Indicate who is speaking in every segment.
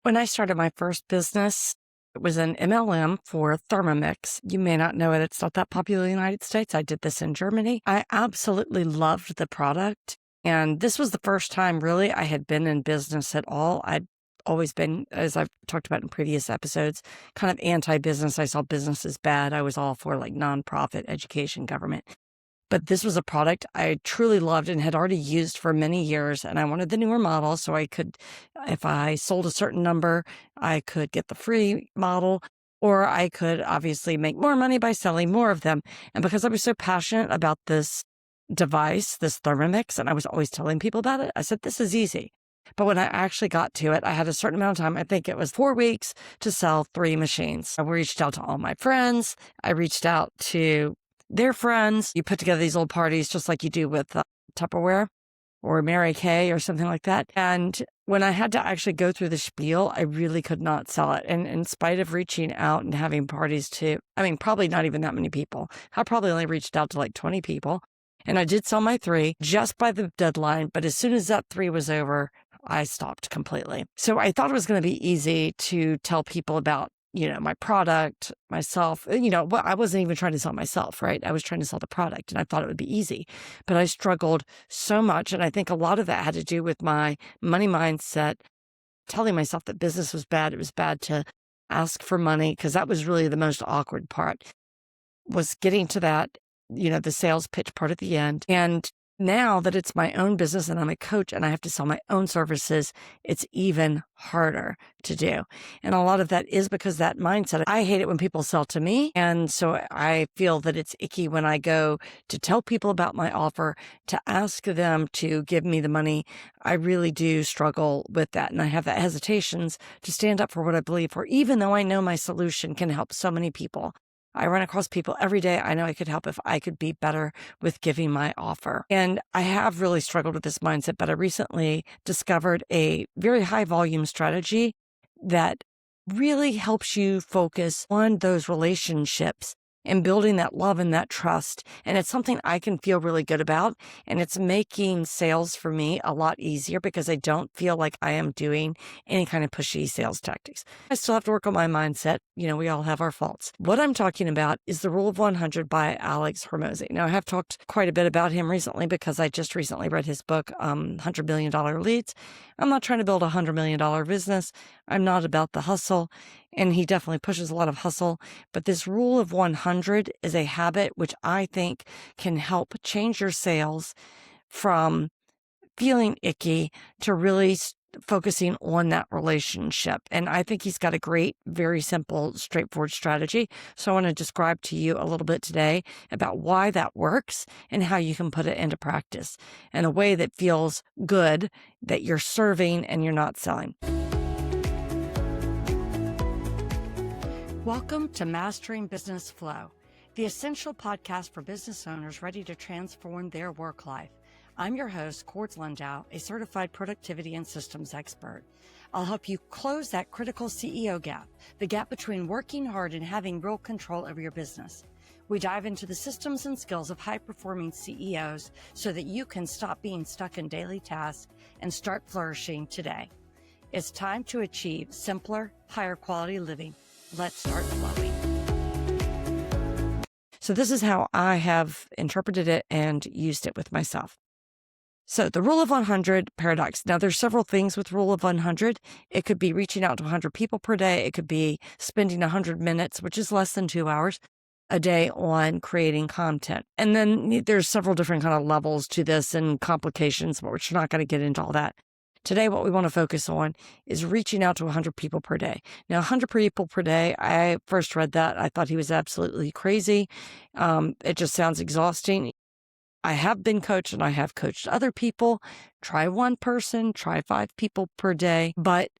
Speaker 1: When I started my first business, it was an MLM for Thermomix. You may not know it. It's not that popular in the United States. I did this in Germany. I absolutely loved the product. And this was the first time really I had been in business at all. I'd always been, as I've talked about in previous episodes, kind of anti-business. I saw business as bad. I was all for like nonprofit, education, government. But this was a product I truly loved and had already used for many years. And I wanted the newer model so I could, if I sold a certain number, I could get the free model, or I could obviously make more money by selling more of them. And because I was so passionate about this device, this Thermomix, and I was always telling people about it, I said, this is easy. But when I actually got to it, I had a certain amount of time. I think it was 4 weeks to sell 3 machines. I reached out to all my friends. I reached out to their friends. You put together these little parties just like you do with Tupperware or Mary Kay or something like that. And when I had to actually go through the spiel, I really could not sell it. And in spite of reaching out and having parties probably not even that many people. I probably only reached out to like 20 people. And I did sell my 3 just by the deadline. But as soon as that 3 was over, I stopped completely. So I thought it was going to be easy to tell people about my product, myself. I wasn't even trying to sell myself, right? I was trying to sell the product and I thought it would be easy, but I struggled so much. And I think a lot of that had to do with my money mindset, telling myself that business was bad. It was bad to ask for money because that was really the most awkward part, was getting to that, the sales pitch part at the end. And now that it's my own business and I'm a coach and I have to sell my own services, it's even harder to do. And a lot of that is because that mindset. I hate it when people sell to me. And so I feel that it's icky when I go to tell people about my offer, to ask them to give me the money. I really do struggle with that. And I have that hesitations to stand up for what I believe for, even though I know my solution can help so many people. I run across people every day. I know I could help if I could be better with giving my offer. And I have really struggled with this mindset, but I recently discovered a very high volume strategy that really helps you focus on those relationships and building that love and that trust. And it's something I can feel really good about. And it's making sales for me a lot easier because I don't feel like I am doing any kind of pushy sales tactics. I still have to work on my mindset. We all have our faults. What I'm talking about is the Rule of 100 by Alex Hormozi. Now, I have talked quite a bit about him recently because I just recently read his book, $100 Million Leads. I'm not trying to build a $100 million business. I'm not about the hustle. And he definitely pushes a lot of hustle. But this rule of 100 is a habit which I think can help change your sales from feeling icky to really focusing on that relationship. And I think he's got a great, very simple, straightforward strategy. So I want to describe to you a little bit today about why that works and how you can put it into practice in a way that feels good, that you're serving and you're not selling. Welcome to Mastering Business Flow, the essential podcast for business owners ready to transform their work life. I'm your host, Cords Lundau, a certified productivity and systems expert. I'll help you close that critical CEO gap, the gap between working hard and having real control over your business. We dive into the systems and skills of high-performing CEOs so that you can stop being stuck in daily tasks and start flourishing today. It's time to achieve simpler, higher quality living. Let's start flowing. So this is how I have interpreted it and used it with myself. So the Rule of 100 paradox. Now, there's several things with Rule of 100. It could be reaching out to 100 people per day. It could be spending 100 minutes, which is less than 2 hours a day on creating content. And then there's several different kind of levels to this and complications, but we're not going to get into all that. Today, what we want to focus on is reaching out to 100 people per day. Now, 100 people per day, I first read that. I thought he was absolutely crazy. It just sounds exhausting. I have been coached and I have coached other people. Try 1 person, try 5 people per day. But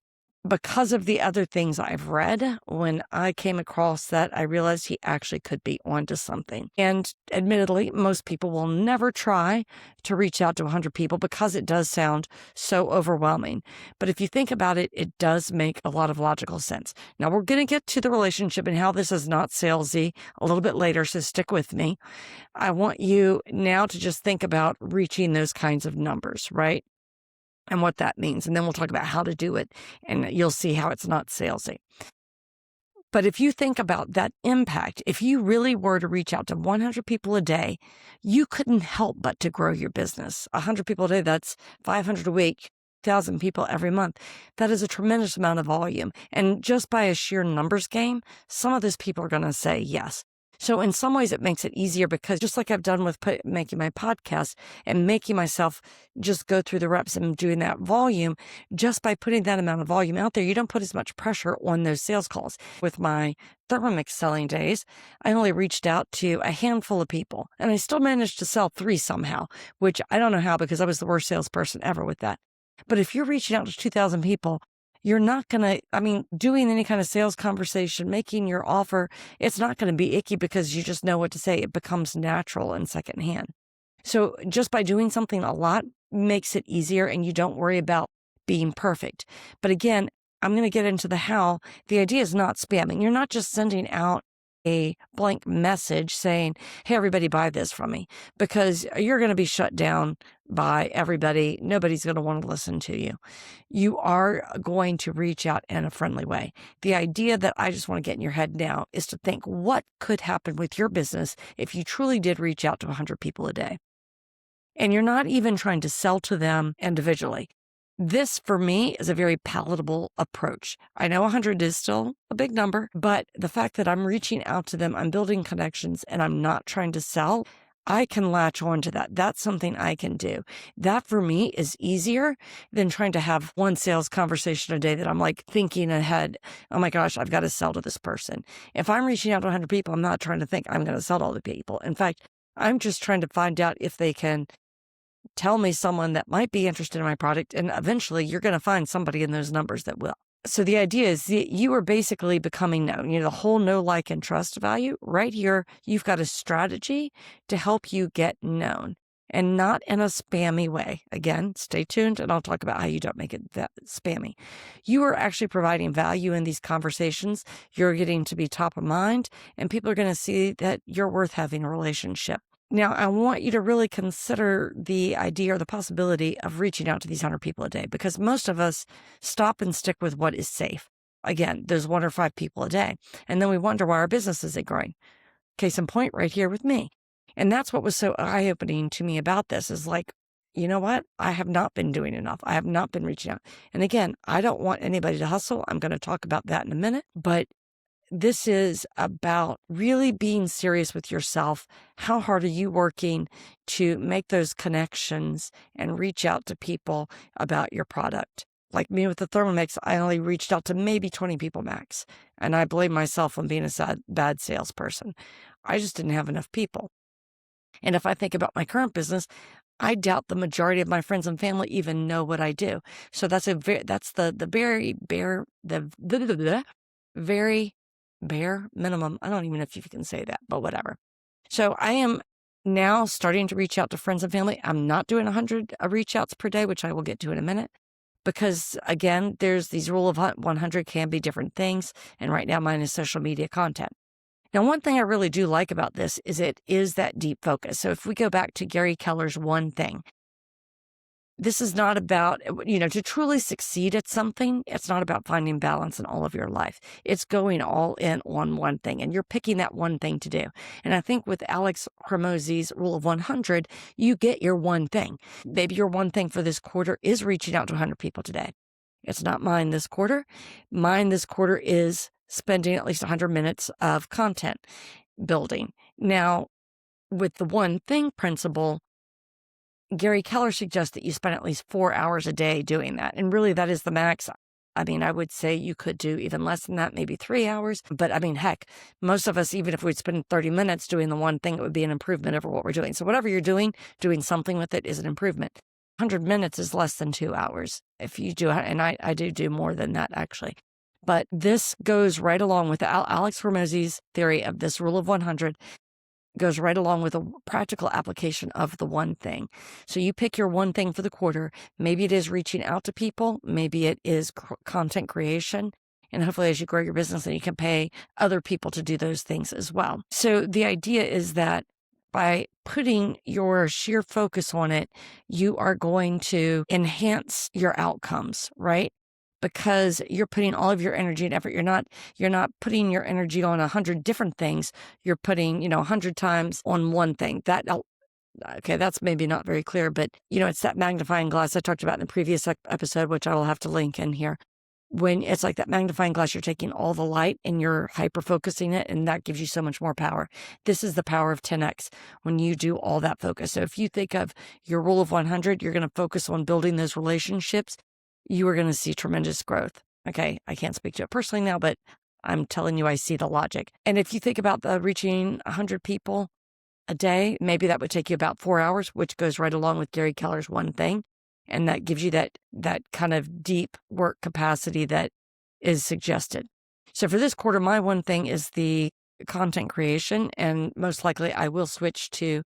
Speaker 1: because of the other things I've read, when I came across that, I realized he actually could be onto something. And admittedly, most people will never try to reach out to 100 people because it does sound so overwhelming. But if you think about it, it does make a lot of logical sense. Now, we're going to get to the relationship and how this is not salesy a little bit later, so stick with me. I want you now to just think about reaching those kinds of numbers, right? and what that means. And then we'll talk about how to do it, and you'll see how it's not salesy. But if you think about that impact, if you really were to reach out to 100 people a day, you couldn't help but to grow your business. 100 people a day, that's 500 a week, 1,000 people every month. That is a tremendous amount of volume. And just by a sheer numbers game, some of those people are going to say yes. So in some ways, it makes it easier because just like I've done with making my podcast and making myself just go through the reps and doing that volume, just by putting that amount of volume out there, you don't put as much pressure on those sales calls. With my Thermomix selling days, I only reached out to a handful of people, and I still managed to sell 3 somehow, which I don't know how because I was the worst salesperson ever with that. But if you're reaching out to 2,000 people, you're not going to, doing any kind of sales conversation, making your offer, it's not going to be icky because you just know what to say. It becomes natural and secondhand. So just by doing something a lot makes it easier and you don't worry about being perfect. But again, I'm going to get into the how. The idea is not spamming. You're not just sending out a blank message saying, hey, everybody buy this from me, because you're going to be shut down by everybody. Nobody's going to want to listen to you. You are going to reach out in a friendly way. The idea that I just want to get in your head now is to think what could happen with your business if you truly did reach out to 100 people a day. And you're not even trying to sell to them individually. This, for me, is a very palatable approach. I know 100 is still a big number, but the fact that I'm reaching out to them, I'm building connections, and I'm not trying to sell, I can latch on to that. That's something I can do. That, for me, is easier than trying to have one sales conversation a day that I'm like thinking ahead, oh my gosh, I've got to sell to this person. If I'm reaching out to 100 people, I'm not trying to think I'm going to sell to all the people. In fact, I'm just trying to find out if they can tell me someone that might be interested in my product, and eventually you're going to find somebody in those numbers that will. So the idea is that you are basically becoming known. The whole know, like, and trust value right here. You've got a strategy to help you get known, and not in a spammy way. Again, stay tuned and I'll talk about how you don't make it that spammy. You are actually providing value in these conversations. You're getting to be top of mind, and people are going to see that you're worth having a relationship. Now, I want you to really consider the idea or the possibility of reaching out to these 100 people a day, because most of us stop and stick with what is safe. Again, there's 1 or 5 people a day. And then we wonder why our business isn't growing. Case in point, right here with me. And that's what was so eye-opening to me about this is like, you know what? I have not been doing enough. I have not been reaching out. And again, I don't want anybody to hustle. I'm going to talk about that in a minute. But this is about really being serious with yourself. How hard are you working to make those connections and reach out to people about your product? Like me with the Thermomix, I only reached out to maybe 20 people max. And I blame myself on being a bad salesperson. I just didn't have enough people. And if I think about my current business, I doubt the majority of my friends and family even know what I do. So that's the very bare minimum. I don't even know if you can say that, but whatever. So I am now starting to reach out to friends and family. I'm not doing 100 reach outs per day, which I will get to in a minute, because again, there's these rule of 100 can be different things. And right now mine is social media content. Now, one thing I really do like about this is it is that deep focus. So if we go back to Gary Keller's one thing, this is not about, to truly succeed at something, it's not about finding balance in all of your life. It's going all in on one thing, and you're picking that one thing to do. And I think with Alex Hormozi's rule of 100, you get your one thing. Maybe your one thing for this quarter is reaching out to 100 people today. It's not mine this quarter. Mine this quarter is spending at least 100 minutes of content building. Now, with the one thing principle, Gary Keller suggests that you spend at least 4 hours a day doing that. And really, that is the max. I would say you could do even less than that, maybe 3 hours. But heck, most of us, even if we spend 30 minutes doing the one thing, it would be an improvement over what we're doing. So whatever you're doing something with it is an improvement. 100 minutes is less than 2 hours. If you do, and I do more than that, actually. But this goes right along with Alex Hormozi's theory of this rule of 100. Goes right along with a practical application of the one thing. So you pick your one thing for the quarter. Maybe it is reaching out to people. Maybe it is content creation. And hopefully as you grow your business, then you can pay other people to do those things as well. So the idea is that by putting your sheer focus on it, you are going to enhance your outcomes, right? Because you're putting all of your energy and effort. You're not putting your energy on 100 different things. You're putting, 100 times on one thing. Okay, that's maybe not very clear, but it's that magnifying glass I talked about in the previous episode, which I will have to link in here. When it's like that magnifying glass, you're taking all the light and you're hyper focusing it, and that gives you so much more power. This is the power of 10x when you do all that focus. So if you think of your rule of 100, you're going to focus on building those relationships. You are going to see tremendous growth. Okay, I can't speak to it personally now, but I'm telling you, I see the logic. And if you think about reaching 100 people a day, maybe that would take you about 4 hours, which goes right along with Gary Keller's one thing. And that gives you that kind of deep work capacity that is suggested. So for this quarter, my one thing is the content creation, and most likely I will switch to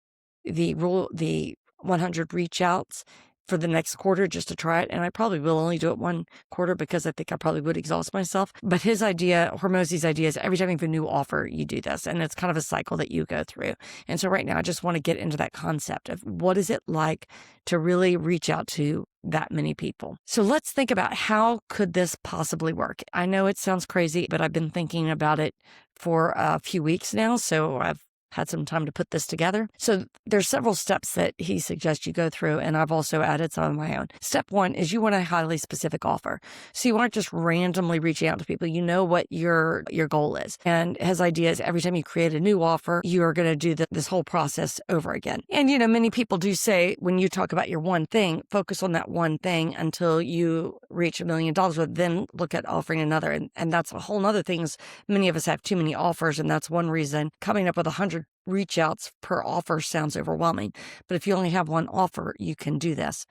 Speaker 1: the 100 reach outs for the next quarter just to try it. And I probably will only do it one quarter because I think I probably would exhaust myself. But his idea, Hormozi's idea, is every time you have a new offer, you do this. And it's kind of a cycle that you go through. And so right now, I just want to get into that concept of what is it like to really reach out to that many people. So let's think about how could this possibly work? I know it sounds crazy, but I've been thinking about it for a few weeks now. So I've had some time to put this together. So there's several steps that he suggests you go through, and I've also added some of my own. Step one is you want a highly specific offer. So you aren't just randomly reaching out to people. You know what your goal is. And his idea is every time you create a new offer, you are going to do this whole process over again. And, many people do say when you talk about your one thing, focus on that one thing until you reach $1 million, but then look at offering another. And that's a whole nother thing. Many of us have too many offers, and that's one reason coming up with 100 reach outs per offer sounds overwhelming. But if you only have one offer, you can do this.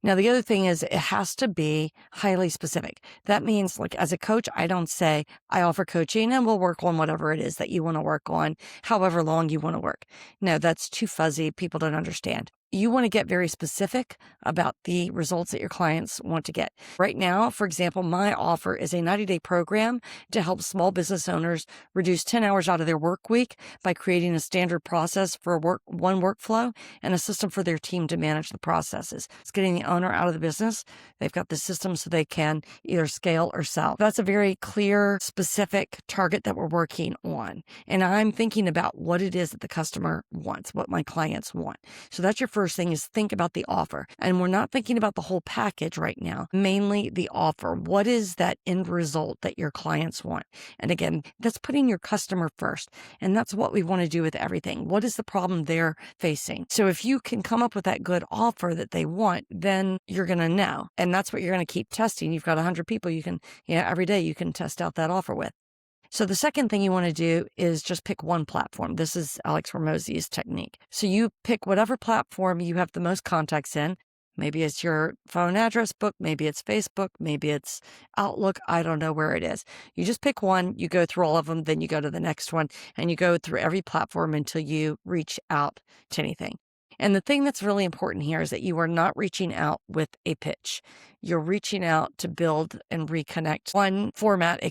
Speaker 1: Now, the other thing is it has to be highly specific. That means, like, as a coach, I don't say I offer coaching and we'll work on whatever it is that you want to work on, however long you want to work. No, that's too fuzzy. People don't understand. You want to get very specific about the results that your clients want to get. Right now, for example, my offer is a 90-day program to help small business owners reduce 10 hours out of their work week by creating a standard process for one workflow and a system for their team to manage the processes. It's getting the owner out of the business. They've got the system so they can either scale or sell. That's a very clear, specific target that we're working on. And I'm thinking about what it is that the customer wants, what my clients want. So that's your first thing, is think about the offer. And we're not thinking about the whole package right now, mainly the offer. What is that end result that your clients want? And again, that's putting your customer first. And that's what we want to do with everything. What is the problem they're facing? So if you can come up with that good offer that they want, then you're going to know. And that's what you're going to keep testing. You've got 100 people you can, every day you can test out that offer with. So the second thing you want to do is just pick one platform. This is Alex Hormozi's technique. So you pick whatever platform you have the most contacts in. Maybe it's your phone address book. Maybe it's Facebook. Maybe it's Outlook. I don't know where it is. You just pick one. You go through all of them. Then you go to the next one and you go through every platform until you reach out to anything. And the thing that's really important here is that you are not reaching out with a pitch. You're reaching out to build and reconnect. One format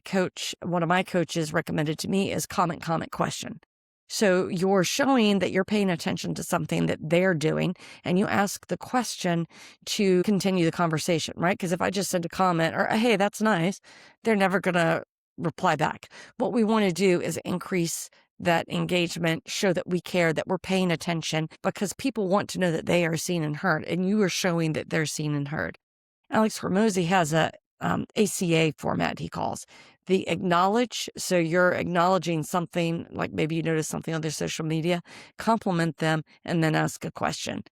Speaker 1: one of my coaches recommended to me is comment, question. So you're showing that you're paying attention to something that they're doing, and you ask the question to continue the conversation, right? Because if I just send a comment or, hey, that's nice, they're never going to reply back. What we want to do is increase that engagement, show that we care, that we're paying attention, because people want to know that they are seen and heard, and you are showing that they're seen and heard. Alex Hormozi has a ACA format, he calls the acknowledge. So you're acknowledging something, like maybe you notice something on their social media, compliment them, and then ask a question.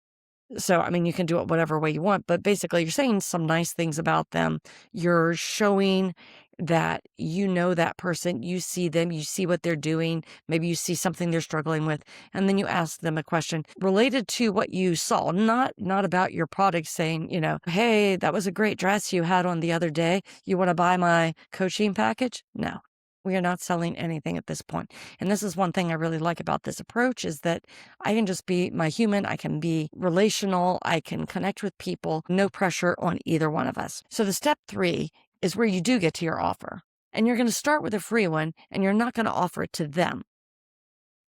Speaker 1: So, you can do it whatever way you want, but basically you're saying some nice things about them. You're showing that you know that person, you see them, you see what they're doing. Maybe you see something they're struggling with, and then you ask them a question related to what you saw, not about your product, saying, hey, that was a great dress you had on the other day. You want to buy my coaching package? No. We are not selling anything at this point. And this is one thing I really like about this approach, is that I can just be my human. I can be relational. I can connect with people. No pressure on either one of us. So the step 3 is where you do get to your offer. And you're going to start with a free one, and you're not going to offer it to them.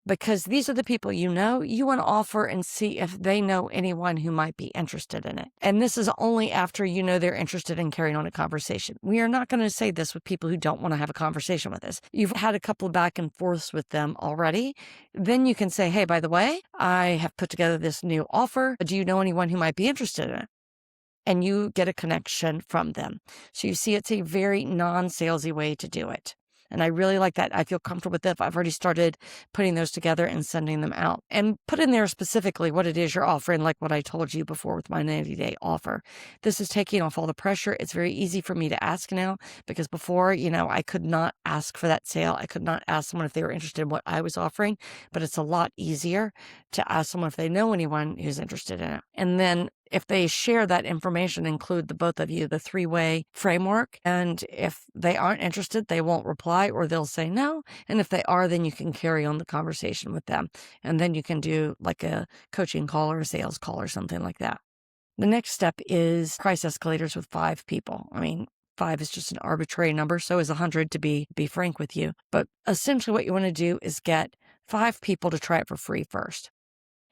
Speaker 1: because these are the people you want to offer and see if they know anyone who might be interested in it. And this is only after you know they're interested in carrying on a conversation. We are not going to say this with people who don't want to have a conversation with us. You've had a couple of back and forths with them already. Then you can say, hey, by the way, I have put together this new offer. Do you know anyone who might be interested in it? And you get a connection from them. So you see, it's a very non-salesy way to do it. And I really like that. I feel comfortable with it. I've already started putting those together and sending them out. And put in there specifically what it is you're offering, like what I told you before with my 90-day offer. This is taking off all the pressure. It's very easy for me to ask now, because before, I could not ask for that sale. I could not ask someone if they were interested in what I was offering, but it's a lot easier to ask someone if they know anyone who's interested in it. And then if they share that information, include the both of you, the 3-way framework. And if they aren't interested, they won't reply or they'll say no. And if they are, then you can carry on the conversation with them. And then you can do like a coaching call or a sales call or something like that. The next step is price escalators with 5 people. 5 is just an arbitrary number. So is 100, to be frank with you. But essentially what you want to do is get 5 people to try it for free first.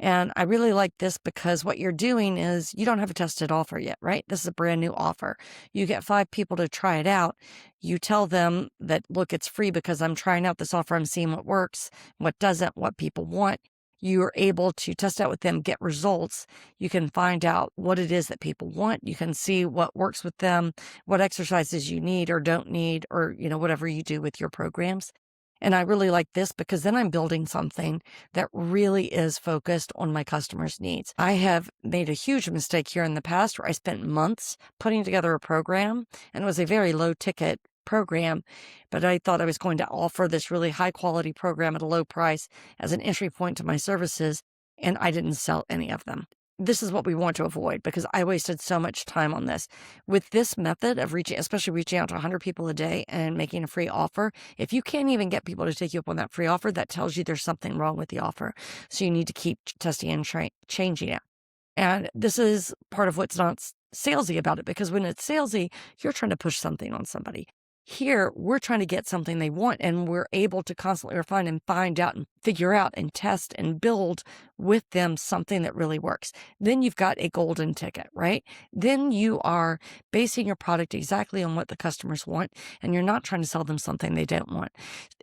Speaker 1: And I really like this because what you're doing is you don't have a tested offer yet, right? This is a brand new offer. You get 5 people to try it out. You tell them that, look, it's free because I'm trying out this offer. I'm seeing what works, what doesn't, what people want. You're able to test out with them, get results. You can find out what it is that people want. You can see what works with them, what exercises you need or don't need, or, whatever you do with your programs. And I really like this because then I'm building something that really is focused on my customers' needs. I have made a huge mistake here in the past where I spent months putting together a program, and it was a very low ticket program, but I thought I was going to offer this really high quality program at a low price as an entry point to my services, and I didn't sell any of them. This is what we want to avoid because I wasted so much time on this. With this method of especially reaching out to 100 people a day and making a free offer, if you can't even get people to take you up on that free offer, that tells you there's something wrong with the offer. So you need to keep testing and changing it. And this is part of what's not salesy about it, because when it's salesy, you're trying to push something on somebody. Here, we're trying to get something they want, and we're able to constantly refine and find out and figure out and test and build with them something that really works. Then you've got a golden ticket, right? Then you are basing your product exactly on what the customers want, and you're not trying to sell them something they don't want.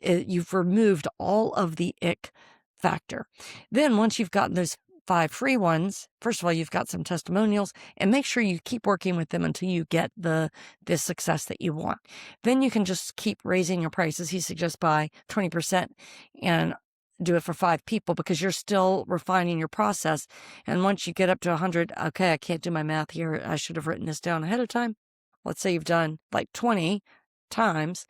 Speaker 1: You've removed all of the ick factor. Then once you've gotten those 5 free ones, first of all, you've got some testimonials, and make sure you keep working with them until you get the success that you want. Then you can just keep raising your prices. He suggests by 20% and do it for 5 people because you're still refining your process. And once you get up to 100, okay, I can't do my math here. I should have written this down ahead of time. Let's say you've done like 20 times.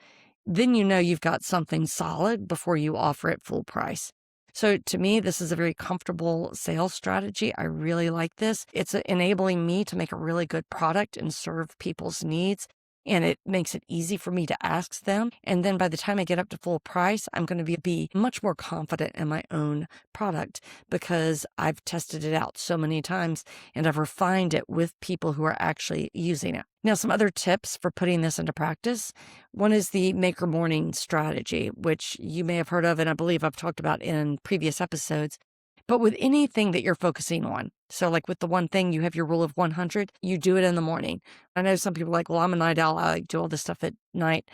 Speaker 1: Then you've got something solid before you offer it full price. So to me, this is a very comfortable sales strategy. I really like this. It's enabling me to make a really good product and serve people's needs. And it makes it easy for me to ask them. And then by the time I get up to full price, I'm going to be much more confident in my own product because I've tested it out so many times and I've refined it with people who are actually using it. Now, some other tips for putting this into practice. One is the maker morning strategy, which you may have heard of, and I believe I've talked about in previous episodes. But with anything that you're focusing on, so like with the one thing, you have your rule of 100, you do it in the morning. I know some people are like, well, I'm a night owl. I do all this stuff at night.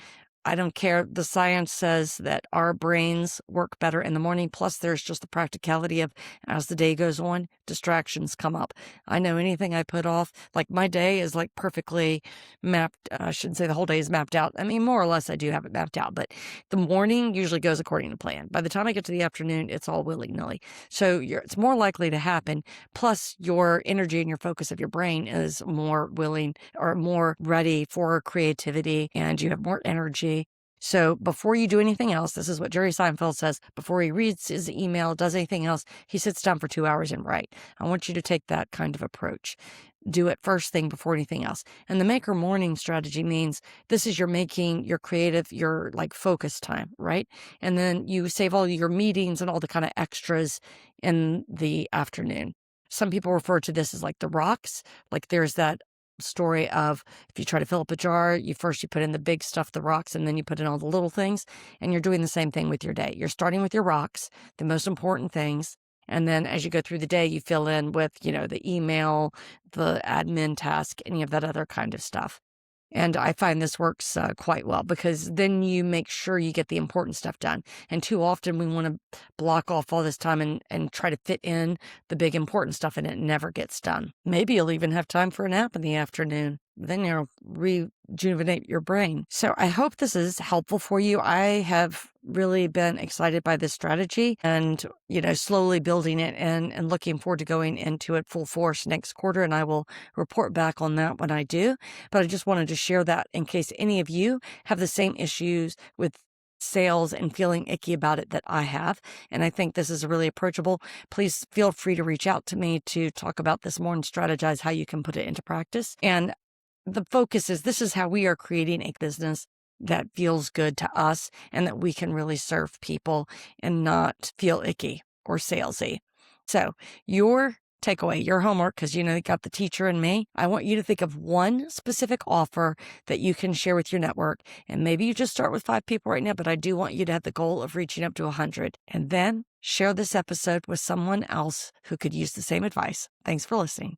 Speaker 1: I don't care. The science says that our brains work better in the morning. Plus, there's just the practicality of as the day goes on, distractions come up. I know anything I put off, like my day is like perfectly mapped. I shouldn't say the whole day is mapped out. More or less I do have it mapped out, but the morning usually goes according to plan. By the time I get to the afternoon, it's all willy-nilly. So it's more likely to happen. Plus, your energy and your focus of your brain is more willing or more ready for creativity, and you have more energy. So before you do anything else, this is what Jerry Seinfeld says, before he reads his email, does anything else, he sits down for 2 hours and write. I want you to take that kind of approach. Do it first thing before anything else. And the maker morning strategy means this is your creative, your like focus time, right? And then you save all your meetings and all the kind of extras in the afternoon. Some people refer to this as like the rocks, like there's that story of if you try to fill up a jar, you put in the big stuff, the rocks, and then you put in all the little things. And you're doing the same thing with your day. You're starting with your rocks, the most important things. And then as you go through the day, you fill in with, the email, the admin task, any of that other kind of stuff. And I find this works quite well because then you make sure you get the important stuff done. And too often we want to block off all this time and try to fit in the big important stuff, and it never gets done. Maybe you'll even have time for a nap in the afternoon. Then you'll rejuvenate your brain. So I hope this is helpful for you. I have really been excited by this strategy and, slowly building it and looking forward to going into it full force next quarter. And I will report back on that when I do. But I just wanted to share that in case any of you have the same issues with sales and feeling icky about it that I have. And I think this is really approachable. Please feel free to reach out to me to talk about this more and strategize how you can put it into practice. And the focus is this is how we are creating a business that feels good to us and that we can really serve people and not feel icky or salesy. So your takeaway, your homework, because you got the teacher in me, I want you to think of one specific offer that you can share with your network. And maybe you just start with 5 people right now, but I do want you to have the goal of reaching up to 100. And then share this episode with someone else who could use the same advice. Thanks for listening.